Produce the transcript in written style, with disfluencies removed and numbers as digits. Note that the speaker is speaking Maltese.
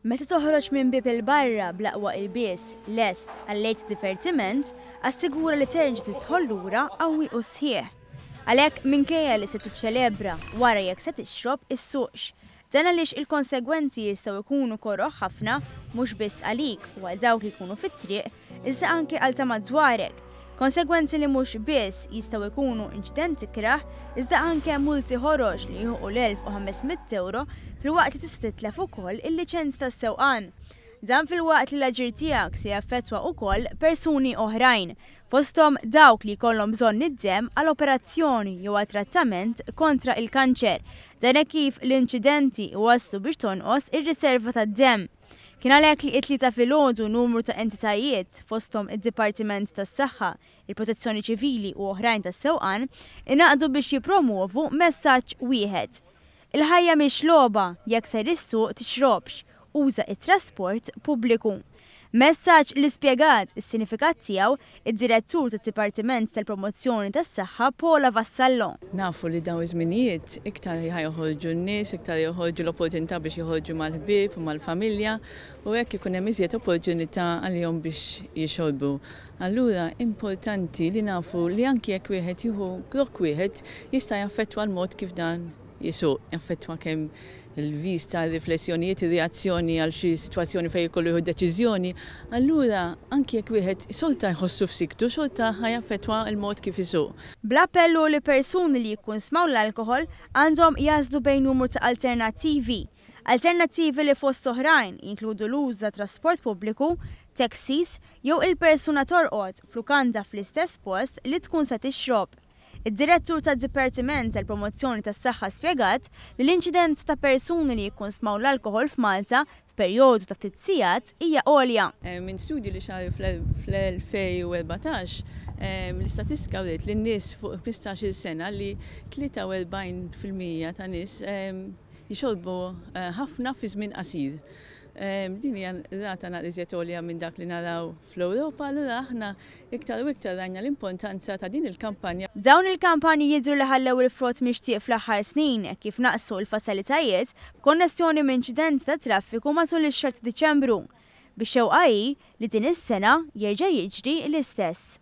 Meta toħroġ minn bib il-barra blaqwa il-bies lest għal-lejt divertiment, assigura li terġa' tidħol lura qawwi u sħiħ. Għalhekk minkejja li se tiċċelebra wara jekk se tixrob issuqx. Dan għaliex il-konsegwenzi jistgħu jkunu korroħ ħafna mhux biss għalik u għal dawk li jkunu fit-triq, iżda anke għal ta' madwarek. Konsegwenzi li mhux biss jistgħu jkunu inċidenti kraħ, iżda anke multi ħoroġ li jieħu l-1500 euro fil-waqt li tista' titlef ukoll il-liċenz tas-sewqan. Dan fil-waqt li l-aġir tiegħek se jaffettwa wkoll persuni oħrajn, fosthom dawk li jkollhom bżonn id-demm għal operazzjoni jew għal trattament kontra il-kanċer. Dan kif l-inċidenti waslu biex tonqos ir-riserva tad-demm. Kien għalhekk li it-tlieta filgħodu numru ta' entitajiet fosthom id-Dipartiment tas-Saħħa, il-Protezzjoni Ċivili u oħrajn tas-sewqan ingħaqdu biex jippromovu messaġġ wieħed. Il-ħajja mhix logħba jekk se issuq tixrobx, uża it-trasport pubbliku. Messaġġ li spjegat is-sinifikat tiegħu id-Direttur tad-Dipartiment tal-Promozzjoni tas-Saħħa Paula Vassallo. Nafu li dawn iż-żminijiet iktar joħorġu n-nies, iktar joħorġu l-opportunità biex joħorġu mal-ħbieb u mal-familja u hekk ikun hemm iżjed opportunità għalihom biex jixorbu. Allura importanti li nafu li anke jekk wieħed jieħu grokk wieħed jista' jaffettwa l-mod kif dan jisuq, jaffettwa kemm il-vista, riflessjonijiet, ir-reazzjoni għal xi sitwazzjoni fejn jkollu jieħu deċiżjoni, allura anke jekk wieħed sorta jħossu f'siktu, sorta ħajaffettwa l-mod kif isuq. Bl-appellu li persuni li jikkonsmaw l-alkoħol għandhom jażlu bejn numru ta' alternattivi. Alternattivi li fost oħrajn jinkludu l-użu ta' trasport pubbliku, taxis jew il-persuna torqod flukanda fl-istess post li tkun se tixrob. Id-Direttur tad-Dipartiment tal-Promozzjoni tas-Saħħa spjegat li l-inċident ta' persuni li jikkonsmaw l-alkoħol f'Malta f'perjodu ta' ftit sigħat hija għolja. Minn studji li xar fl-2014 l-istatistika wriet li n-nies fuq 15-il sena li 43% ta' nies jixorbu ħafna fi żmien qasir. Din hija rata naqriżiet għolja minn dak li naraw fl-Ewropa, allura aħna iktar u iktar rajna l-importanza ta' din il-kampanja. Dawn il-kampanji jidhru li ħallew il-frott mixtieq fl-aħħar snin kif naqsu l-faċilitajiet b'konnessjoni minn inċidenti ta' traffiku matul ix-xahar ta' Diċembru. Bix-xewqa hi li din is-sena jerġa' jiġri l-istess.